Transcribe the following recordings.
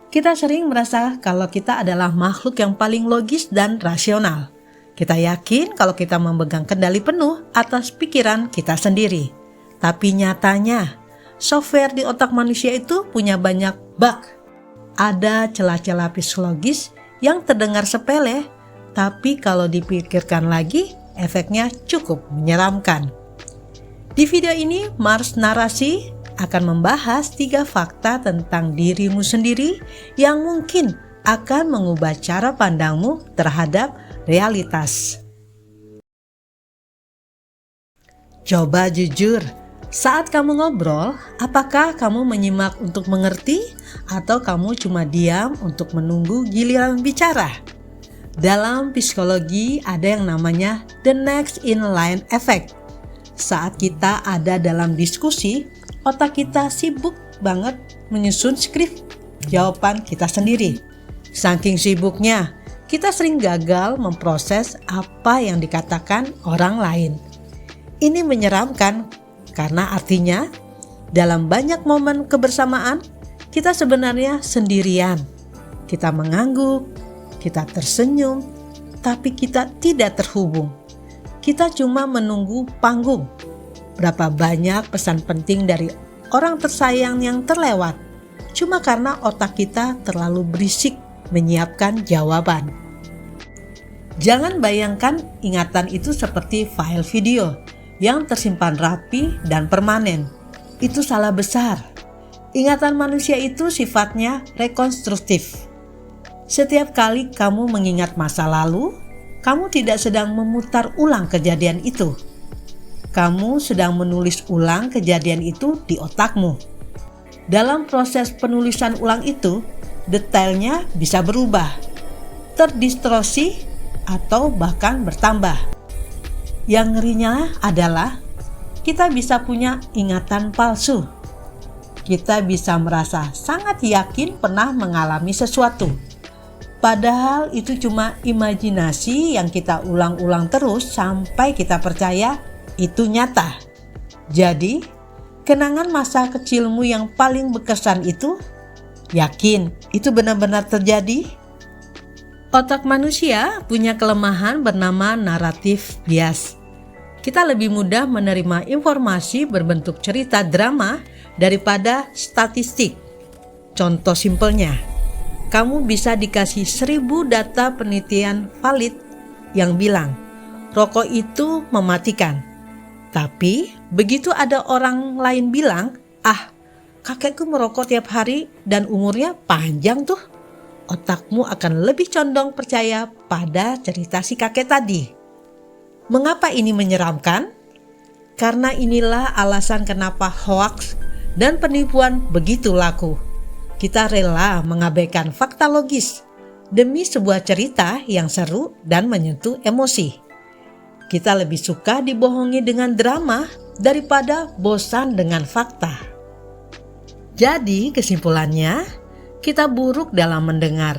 Kita sering merasa kalau kita adalah makhluk yang paling logis dan rasional. Kita yakin kalau kita memegang kendali penuh atas pikiran kita sendiri. Tapi nyatanya, software di otak manusia itu punya banyak bug. Ada celah-celah psikologis yang terdengar sepele, tapi kalau dipikirkan lagi, efeknya cukup menyeramkan. Di video ini, Mars Narasi akan membahas 3 fakta tentang dirimu sendiri yang mungkin akan mengubah cara pandangmu terhadap realitas. Coba jujur, saat kamu ngobrol, apakah kamu menyimak untuk mengerti atau kamu cuma diam untuk menunggu giliran bicara? Dalam psikologi ada yang namanya the next in line effect. Saat kita ada dalam diskusi, otak kita sibuk banget menyusun skrip jawaban kita sendiri. Saking sibuknya, kita sering gagal memproses apa yang dikatakan orang lain. Ini menyeramkan karena artinya dalam banyak momen kebersamaan, kita sebenarnya sendirian. Kita mengangguk, kita tersenyum, tapi kita tidak terhubung. Kita cuma menunggu panggung. Berapa banyak pesan penting dari orang tersayang yang terlewat cuma karena otak kita terlalu berisik menyiapkan jawaban. Jangan bayangkan ingatan itu seperti file video yang tersimpan rapi dan permanen. Itu salah besar. Ingatan manusia itu sifatnya rekonstruktif. Setiap kali kamu mengingat masa lalu, kamu tidak sedang memutar ulang kejadian itu. Kamu sedang menulis ulang kejadian itu di otakmu. Dalam proses penulisan ulang itu, detailnya bisa berubah, terdistorsi, atau bahkan bertambah. Yang ngerinya adalah kita bisa punya ingatan palsu. Kita bisa merasa sangat yakin pernah mengalami sesuatu. Padahal itu cuma imajinasi yang kita ulang-ulang terus sampai kita percaya itu nyata. Jadi, kenangan masa kecilmu yang paling berkesan itu, yakin itu benar-benar terjadi? Otak manusia punya kelemahan bernama naratif bias. Kita lebih mudah menerima informasi berbentuk cerita drama daripada statistik. Contoh simpelnya, kamu bisa dikasih 1000 data penelitian valid yang bilang rokok itu mematikan. Tapi begitu ada orang lain bilang, kakekku merokok tiap hari dan umurnya panjang tuh, otakmu akan lebih condong percaya pada cerita si kakek tadi. Mengapa ini menyeramkan? Karena inilah alasan kenapa hoaks dan penipuan begitu laku. Kita rela mengabaikan fakta logis demi sebuah cerita yang seru dan menyentuh emosi. Kita lebih suka dibohongi dengan drama daripada bosan dengan fakta. Jadi kesimpulannya, kita buruk dalam mendengar.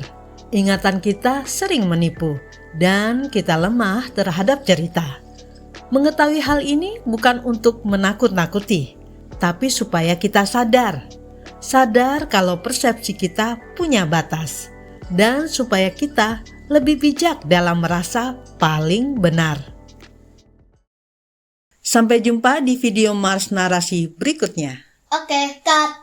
Ingatan kita sering menipu dan kita lemah terhadap cerita. Mengetahui hal ini bukan untuk menakut-nakuti, tapi supaya kita sadar kalau persepsi kita punya batas, dan supaya kita lebih bijak dalam merasa paling benar. Sampai jumpa di video Mars Narasi berikutnya. Oke, cut.